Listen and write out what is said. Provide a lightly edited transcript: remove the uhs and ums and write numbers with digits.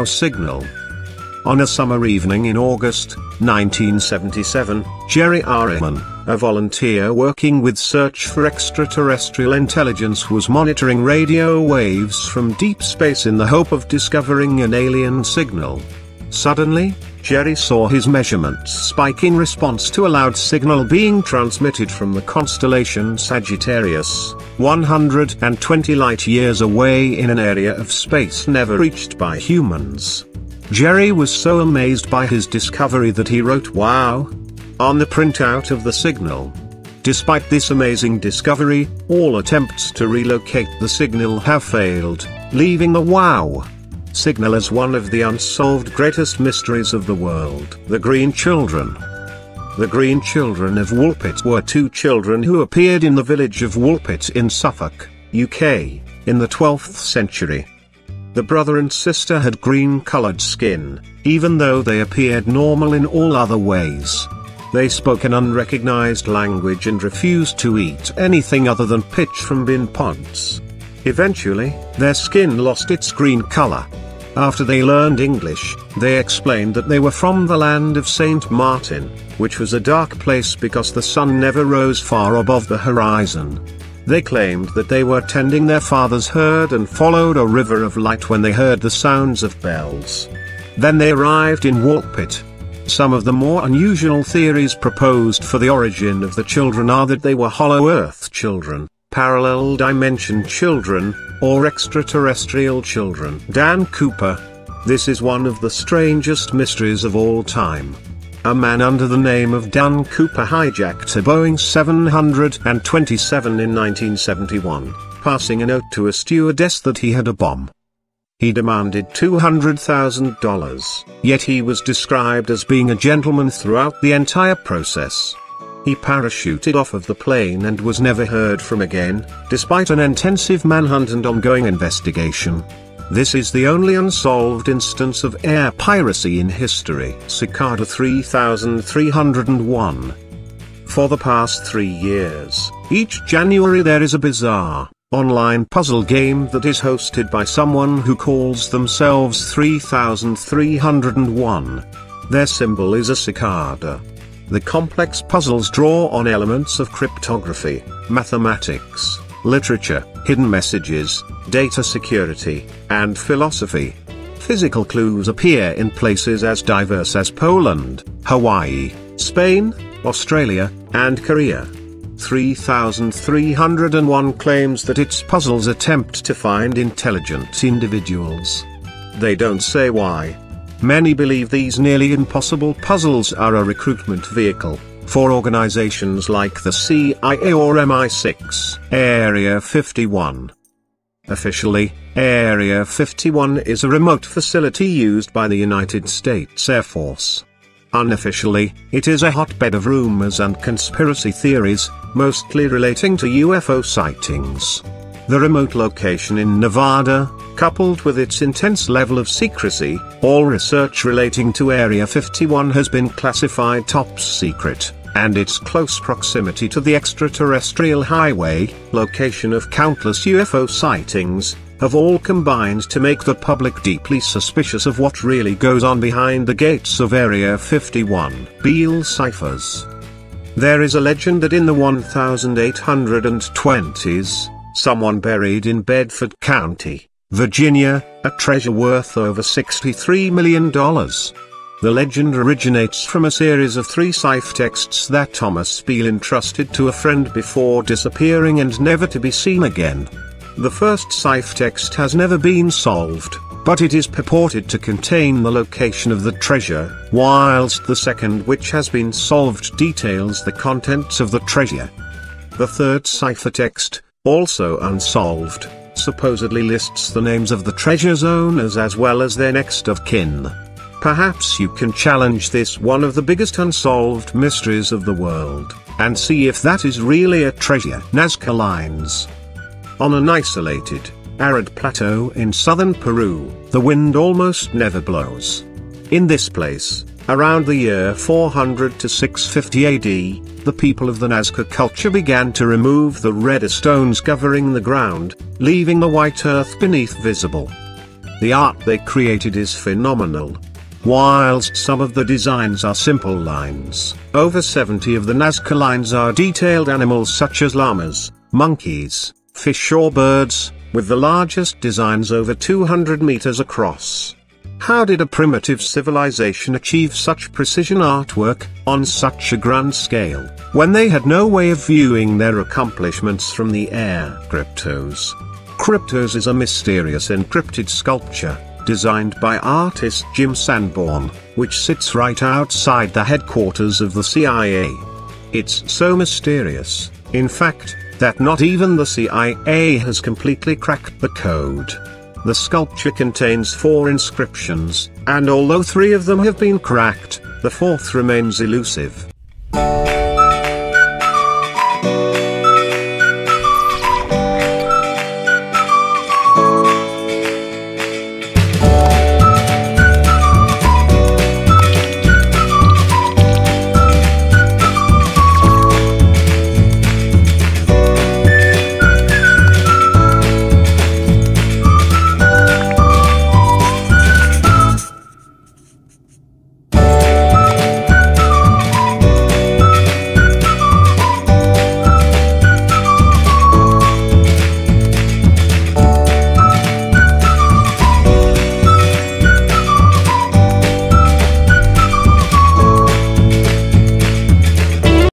Signal. On a summer evening in August 1977, Jerry Ahriman, a volunteer working with Search for Extraterrestrial Intelligence, was monitoring radio waves from deep space in the hope of discovering an alien signal. Suddenly, Jerry saw his measurements spike in response to a loud signal being transmitted from the constellation Sagittarius, 120 light-years away in an area of space never reached by humans. Jerry was so amazed by his discovery that he wrote "Wow" on the printout of the signal. Despite this amazing discovery, all attempts to relocate the signal have failed, leaving the "Wow" signal as one of the unsolved greatest mysteries of the world. The Green Children. The Green Children of Woolpit were two children who appeared in the village of Woolpit in Suffolk, UK, in the 12th century. The brother and sister had green-colored skin, even though they appeared normal in all other ways. They spoke an unrecognized language and refused to eat anything other than pitch from bin pods. Eventually, their skin lost its green color. After they learned English, they explained that they were from the land of Saint Martin, which was a dark place because the sun never rose far above the horizon. They claimed that they were tending their father's herd and followed a river of light when they heard the sounds of bells. Then they arrived in Woolpit. Some of the more unusual theories proposed for the origin of the children are that they were Hollow Earth children, parallel dimension children, or extraterrestrial children. Dan Cooper. This is one of the strangest mysteries of all time. A man under the name of Dan Cooper hijacked a Boeing 727 in 1971, passing a note to a stewardess that he had a bomb. He demanded $200,000, yet he was described as being a gentleman throughout the entire process. He parachuted off of the plane and was never heard from again, despite an intensive manhunt and ongoing investigation. This is the only unsolved instance of air piracy in history. Cicada 3301. For the past 3 years, each January there is a bizarre, online puzzle game that is hosted by someone who calls themselves 3301. Their symbol is a cicada. The complex puzzles draw on elements of cryptography, mathematics, literature, hidden messages, data security, and philosophy. Physical clues appear in places as diverse as Poland, Hawaii, Spain, Australia, and Korea. 3301 claims that its puzzles attempt to find intelligent individuals. They don't say why. Many believe these nearly impossible puzzles are a recruitment vehicle for organizations like the CIA or MI6. Area 51. Officially, Area 51 is a remote facility used by the United States Air Force. Unofficially, it is a hotbed of rumors and conspiracy theories, mostly relating to UFO sightings. The remote location in Nevada, coupled with its intense level of secrecy, all research relating to Area 51 has been classified top secret, and its close proximity to the extraterrestrial highway, location of countless UFO sightings, have all combined to make the public deeply suspicious of what really goes on behind the gates of Area 51. Beale ciphers. There is a legend that in the 1820s, someone buried in Bedford County, Virginia, a treasure worth over $63 million. The legend originates from a series of 3 ciphertexts that Thomas Beale entrusted to a friend before disappearing and never to be seen again. The first ciphertext has never been solved, but it is purported to contain the location of the treasure, whilst the second, which has been solved, details the contents of the treasure. The third ciphertext, also unsolved, supposedly lists the names of the treasure's owners as well as their next of kin. Perhaps you can challenge this one of the biggest unsolved mysteries of the world, and see if that is really a treasure. Nazca Lines. On an isolated, arid plateau in southern Peru, the wind almost never blows. In this place, around the year 400 to 650 AD, the people of the Nazca culture began to remove the red stones covering the ground, leaving the white earth beneath visible. The art they created is phenomenal. Whilst some of the designs are simple lines, over 70 of the Nazca lines are detailed animals such as llamas, monkeys, fish or birds, with the largest designs over 200 meters across. How did a primitive civilization achieve such precision artwork, on such a grand scale, when they had no way of viewing their accomplishments from the air? Cryptos. Cryptos is a mysterious encrypted sculpture, designed by artist Jim Sanborn, which sits right outside the headquarters of the CIA. It's so mysterious, in fact, that not even the CIA has completely cracked the code. The sculpture contains 4 inscriptions, and although 3 of them have been cracked, the 4th remains elusive.